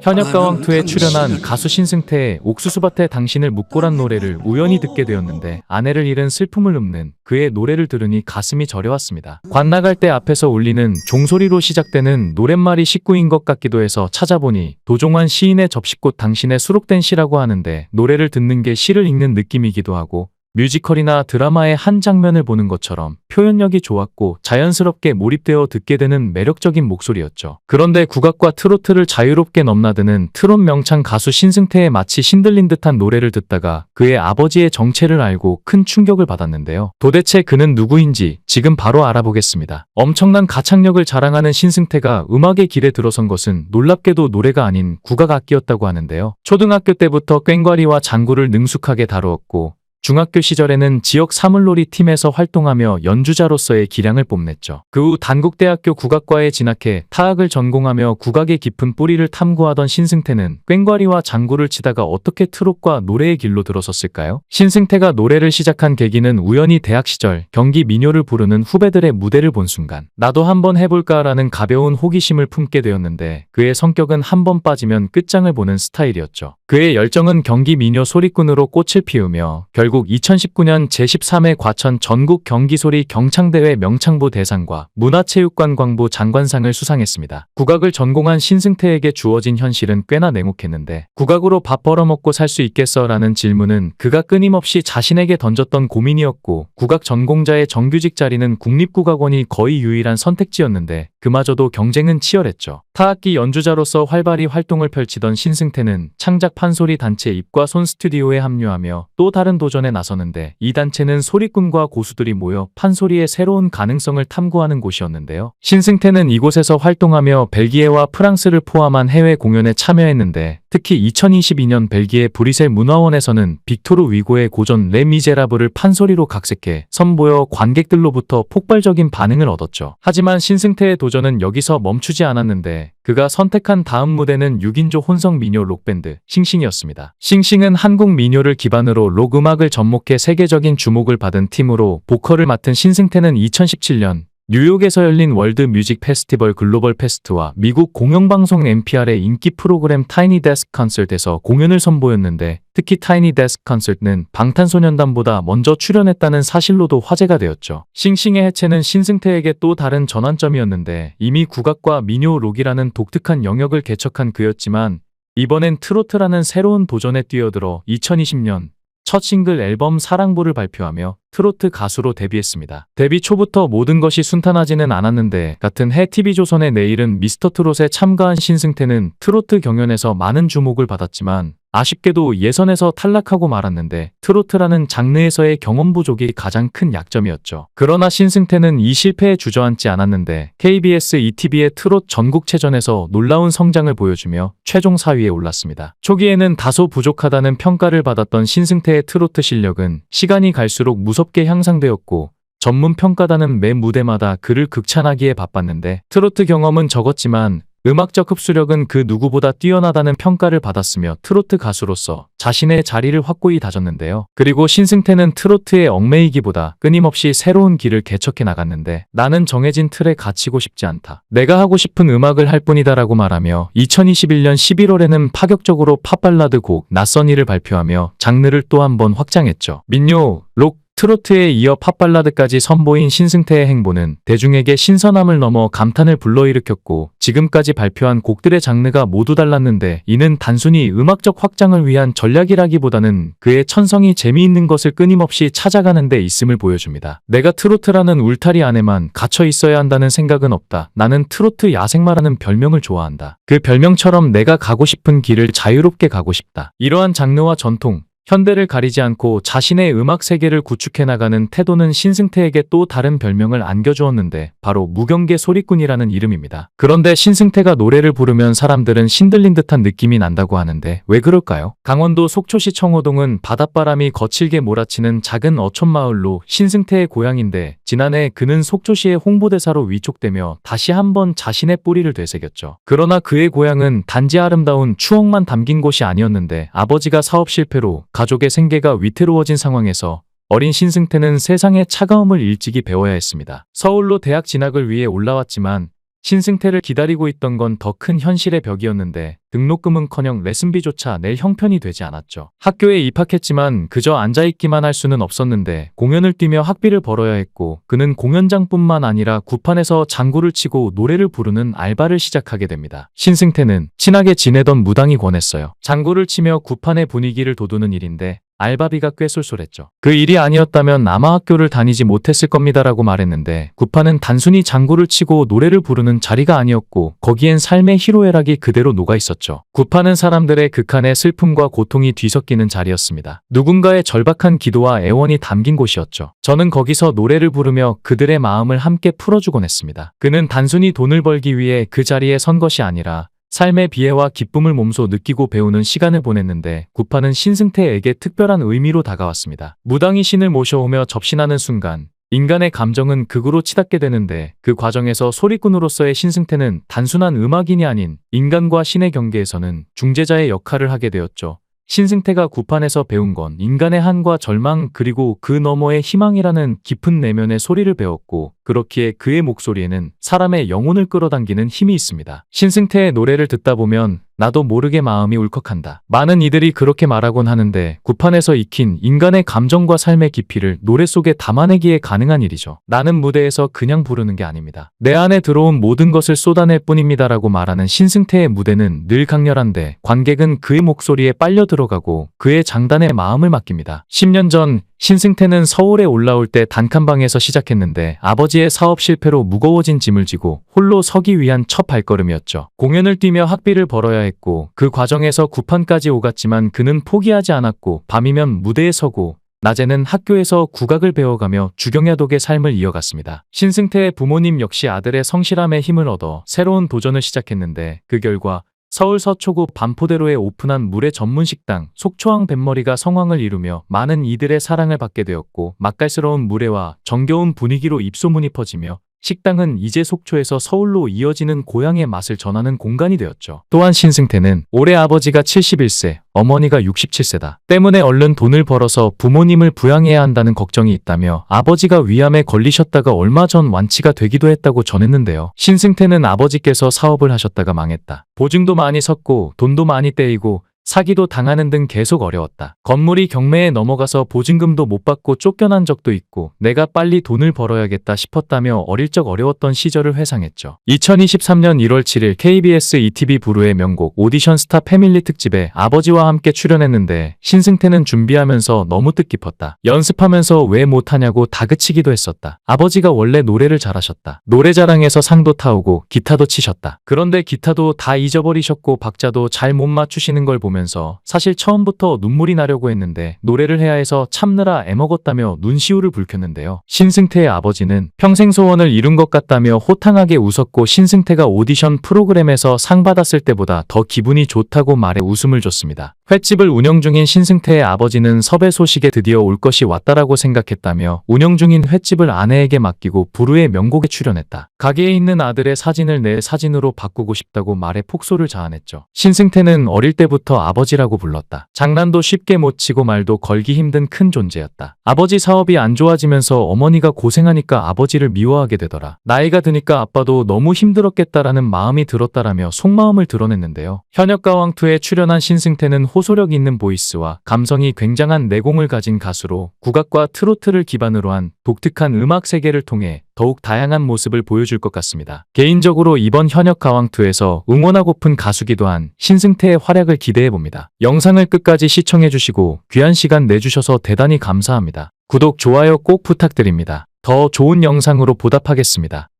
현역가왕2에 출연한 가수 신승태의 옥수수밭에 당신을 묻고란 노래를 우연히 듣게 되었는데 아내를 잃은 슬픔을 읊는 그의 노래를 들으니 가슴이 저려왔습니다. 관 나갈 때 앞에서 울리는 종소리로 시작되는 노랫말이 식구인 것 같기도 해서 찾아보니 도종환 시인의 접시꽃 당신에 수록된 시라고 하는데 노래를 듣는 게 시를 읽는 느낌이기도 하고 뮤지컬이나 드라마의 한 장면을 보는 것처럼 표현력이 좋았고 자연스럽게 몰입되어 듣게 되는 매력적인 목소리였죠. 그런데 국악과 트로트를 자유롭게 넘나드는 트롯 명창 가수 신승태의 마치 신들린 듯한 노래를 듣다가 그의 아버지의 정체를 알고 큰 충격을 받았는데요. 도대체 그는 누구인지 지금 바로 알아보겠습니다. 엄청난 가창력을 자랑하는 신승태가 음악의 길에 들어선 것은 놀랍게도 노래가 아닌 국악 악기였다고 하는데요. 초등학교 때부터 꽹과리와 장구를 능숙하게 다루었고 중학교 시절에는 지역 사물놀이 팀에서 활동하며 연주자로서의 기량을 뽐냈죠. 그 후 단국대학교 국악과에 진학해 타악을 전공하며 국악의 깊은 뿌리를 탐구하던 신승태는 꽹과리와 장구를 치다가 어떻게 트롯과 노래의 길로 들어섰을까요? 신승태가 노래를 시작한 계기는 우연히 대학 시절 경기 민요를 부르는 후배들의 무대를 본 순간 나도 한번 해볼까라는 가벼운 호기심을 품게 되었는데 그의 성격은 한번 빠지면 끝장을 보는 스타일이었죠. 그의 열정은 경기 민요 소리꾼으로 꽃을 피우며 결국 2019년 제13회 과천 전국 경기소리 경창대회 명창부 대상과 문화체육관광부 장관상을 수상했습니다. 국악을 전공한 신승태에게 주어진 현실은 꽤나 냉혹했는데 국악으로 밥 벌어먹고 살 수 있겠어? 라는 질문은 그가 끊임없이 자신에게 던졌던 고민이었고 국악 전공자의 정규직 자리는 국립국악원이 거의 유일한 선택지였는데 그마저도 경쟁은 치열했죠. 타악기 연주자로서 활발히 활동을 펼치던 신승태는 창작 판소리 단체 입과 손 스튜디오에 합류하며 또 다른 도전에 나서는데 이 단체는 소리꾼과 고수들이 모여 판소리의 새로운 가능성을 탐구하는 곳이었는데요. 신승태는 이곳에서 활동하며 벨기에와 프랑스를 포함한 해외 공연에 참여했는데 특히 2022년 벨기에 브뤼셀 문화원에서는 빅토르 위고의 고전 레 미제라블을 판소리로 각색해 선보여 관객들로부터 폭발적인 반응을 얻었죠. 하지만 신승태의 도전은 여기서 멈추지 않았는데 그가 선택한 다음 무대는 6인조 혼성 민요 록밴드 싱싱이었습니다. 싱싱은 한국 민요를 기반으로 록 음악을 접목해 세계적인 주목을 받은 팀으로 보컬을 맡은 신승태는 2017년 뉴욕에서 열린 월드 뮤직 페스티벌 글로벌 페스트와 미국 공영방송 NPR의 인기 프로그램 타이니 데스크 콘서트에서 공연을 선보였는데 특히 타이니 데스크 콘서트는 방탄소년단보다 먼저 출연했다는 사실로도 화제가 되었죠. 싱싱의 해체는 신승태에게 또 다른 전환점이었는데 이미 국악과 민요 록이라는 독특한 영역을 개척한 그였지만 이번엔 트로트라는 새로운 도전에 뛰어들어 2020년 첫 싱글 앨범 사랑부를 발표하며 트로트 가수로 데뷔했습니다. 데뷔 초부터 모든 것이 순탄하지는 않았는데 같은 해 TV조선의 내일은 미스터트롯에 참가한 신승태는 트로트 경연에서 많은 주목을 받았지만 아쉽게도 예선에서 탈락하고 말았는데 트로트라는 장르에서의 경험 부족이 가장 큰 약점이었죠. 그러나 신승태는 이 실패에 주저앉지 않았는데 KBS ETV의 트롯 전국체전에서 놀라운 성장을 보여주며 최종 4위에 올랐습니다. 초기에는 다소 부족하다는 평가를 받았던 신승태의 트로트 실력은 시간이 갈수록 무섭게 향상되었고 전문 평가단은 매 무대마다 그를 극찬하기에 바빴는데 트로트 경험은 적었지만 음악적 흡수력은 그 누구보다 뛰어나다는 평가를 받았으며 트로트 가수로서 자신의 자리를 확고히 다졌는데요. 그리고 신승태는 트로트에 얽매이기보다 끊임없이 새로운 길을 개척해 나갔는데 나는 정해진 틀에 갇히고 싶지 않다. 내가 하고 싶은 음악을 할 뿐이다 라고 말하며 2021년 11월에는 파격적으로 팝발라드 곡 낯선 이를 발표하며 장르를 또 한 번 확장했죠. 민요, 록, 트로트에 이어 팝발라드까지 선보인 신승태의 행보는 대중에게 신선함을 넘어 감탄을 불러일으켰고 지금까지 발표한 곡들의 장르가 모두 달랐는데 이는 단순히 음악적 확장을 위한 전략이라기보다는 그의 천성이 재미있는 것을 끊임없이 찾아가는 데 있음을 보여줍니다. 내가 트로트라는 울타리 안에만 갇혀 있어야 한다는 생각은 없다. 나는 트로트 야생마라는 별명을 좋아한다. 그 별명처럼 내가 가고 싶은 길을 자유롭게 가고 싶다. 이러한 장르와 전통, 현대를 가리지 않고 자신의 음악 세계를 구축해 나가는 태도는 신승태에게 또 다른 별명을 안겨주었는데 바로 무경계 소리꾼이라는 이름입니다. 그런데 신승태가 노래를 부르면 사람들은 신들린 듯한 느낌이 난다고 하는데 왜 그럴까요? 강원도 속초시 청호동은 바닷바람이 거칠게 몰아치는 작은 어촌마을로 신승태의 고향인데 지난해 그는 속초시의 홍보대사로 위촉되며 다시 한번 자신의 뿌리를 되새겼죠. 그러나 그의 고향은 단지 아름다운 추억만 담긴 곳이 아니었는데 아버지가 사업 실패로 가족의 생계가 위태로워진 상황에서 어린 신승태는 세상의 차가움을 일찍이 배워야 했습니다. 서울로 대학 진학을 위해 올라왔지만 신승태를 기다리고 있던 건 더 큰 현실의 벽이었는데 등록금은커녕 레슨비조차 낼 형편이 되지 않았죠. 학교에 입학했지만 그저 앉아있기만 할 수는 없었는데 공연을 뛰며 학비를 벌어야 했고 그는 공연장뿐만 아니라 구판에서 장구를 치고 노래를 부르는 알바를 시작하게 됩니다. 신승태는 친하게 지내던 무당이 권했어요. 장구를 치며 구판의 분위기를 돋우는 일인데 알바비가 꽤 쏠쏠했죠. 그 일이 아니었다면 아마 학교를 다니지 못했을 겁니다라고 말했는데 구판은 단순히 장구를 치고 노래를 부르는 자리가 아니었고 거기엔 삶의 희로애락이 그대로 녹아있었죠. 구판은 사람들의 극한의 슬픔과 고통이 뒤섞이는 자리였습니다. 누군가의 절박한 기도와 애원이 담긴 곳이었죠. 저는 거기서 노래를 부르며 그들의 마음을 함께 풀어주곤 했습니다. 그는 단순히 돈을 벌기 위해 그 자리에 선 것이 아니라 삶의 비애와 기쁨을 몸소 느끼고 배우는 시간을 보냈는데 구판은 신승태에게 특별한 의미로 다가왔습니다. 무당이 신을 모셔오며 접신하는 순간 인간의 감정은 극으로 치닫게 되는데 그 과정에서 소리꾼으로서의 신승태는 단순한 음악인이 아닌 인간과 신의 경계에서는 중재자의 역할을 하게 되었죠. 신승태가 구판에서 배운 건 인간의 한과 절망 그리고 그 너머의 희망이라는 깊은 내면의 소리를 배웠고 그렇기에 그의 목소리에는 사람의 영혼을 끌어당기는 힘이 있습니다. 신승태의 노래를 듣다 보면 나도 모르게 마음이 울컥한다. 많은 이들이 그렇게 말하곤 하는데 구판에서 익힌 인간의 감정과 삶의 깊이를 노래 속에 담아내기에 가능한 일이죠. 나는 무대에서 그냥 부르는 게 아닙니다. 내 안에 들어온 모든 것을 쏟아낼 뿐입니다라고 말하는 신승태의 무대는 늘 강렬한데 관객은 그의 목소리에 빨려 들어가고 그의 장단에 마음을 맡깁니다. 10년 전 신승태는 서울에 올라올 때 단칸방에서 시작했는데 아버지의 사업 실패로 무거워진 짐을 지고 홀로 서기 위한 첫 발걸음이었죠. 공연을 뛰며 학비를 벌어야 했고 그 과정에서 구판까지 오갔지만 그는 포기하지 않았고 밤이면 무대에 서고 낮에는 학교에서 국악을 배워가며 주경야독의 삶을 이어갔습니다. 신승태의 부모님 역시 아들의 성실함에 힘을 얻어 새로운 도전을 시작했는데 그 결과 서울 서초구 반포대로에 오픈한 물회 전문 식당 속초항 뱃머리가 성황을 이루며 많은 이들의 사랑을 받게 되었고 맛깔스러운 물회와 정겨운 분위기로 입소문이 퍼지며 식당은 이제 속초에서 서울로 이어지는 고향의 맛을 전하는 공간이 되었죠. 또한 신승태는 올해 아버지가 71세, 어머니가 67세다. 때문에 얼른 돈을 벌어서 부모님을 부양해야 한다는 걱정이 있다며 아버지가 위암에 걸리셨다가 얼마 전 완치가 되기도 했다고 전했는데요. 신승태는 아버지께서 사업을 하셨다가 망했다. 보증도 많이 섰고 돈도 많이 떼이고 사기도 당하는 등 계속 어려웠다. 건물이 경매에 넘어가서 보증금도 못 받고 쫓겨난 적도 있고 내가 빨리 돈을 벌어야겠다 싶었다며 어릴 적 어려웠던 시절을 회상했죠. 2023년 1월 7일 KBS ETV 부르의 명곡 오디션 스타 패밀리 특집에 아버지와 함께 출연했는데 신승태는 준비하면서 너무 뜻깊었다. 연습하면서 왜 못하냐고 다그치기도 했었다. 아버지가 원래 노래를 잘하셨다. 노래자랑에서 상도 타오고 기타도 치셨다. 그런데 기타도 다 잊어버리셨고 박자도 잘 못 맞추시는 걸 보면서 사실 처음부터 눈물이 나려고 했는데 노래를 해야 해서 참느라 애먹었다며 눈시울을 붉혔는데요. 신승태의 아버지는 평생 소원을 이룬 것 같다며 호탕하게 웃었고 신승태가 오디션 프로그램에서 상 받았을 때보다 더 기분이 좋다고 말해 웃음을 줬습니다. 횟집을 운영 중인 신승태의 아버지는 섭외 소식에 드디어 올 것이 왔다라고 생각했다며 운영 중인 횟집을 아내에게 맡기고 부르의 명곡에 출연했다. 가게에 있는 아들의 사진을 내 사진으로 바꾸고 싶다고 말해 폭소를 자아냈죠. 신승태는 어릴 때부터 아버지라고 불렀다. 장난도 쉽게 못 치고 말도 걸기 힘든 큰 존재였다. 아버지 사업이 안 좋아지면서 어머니가 고생하니까 아버지를 미워하게 되더라. 나이가 드니까 아빠도 너무 힘들었겠다라는 마음이 들었다라며 속마음을 드러냈는데요. 현역가왕2에 출연한 신승태는 호소력 있는 보이스와 감성이 굉장한 내공을 가진 가수로 국악과 트로트를 기반으로 한 독특한 음악 세계를 통해 더욱 다양한 모습을 보여줄 것 같습니다. 개인적으로 이번 현역가왕2에서 응원하고픈 가수기도 한 신승태의 활약을 기대해봅니다. 영상을 끝까지 시청해주시고 귀한 시간 내주셔서 대단히 감사합니다. 구독, 좋아요 꼭 부탁드립니다. 더 좋은 영상으로 보답하겠습니다.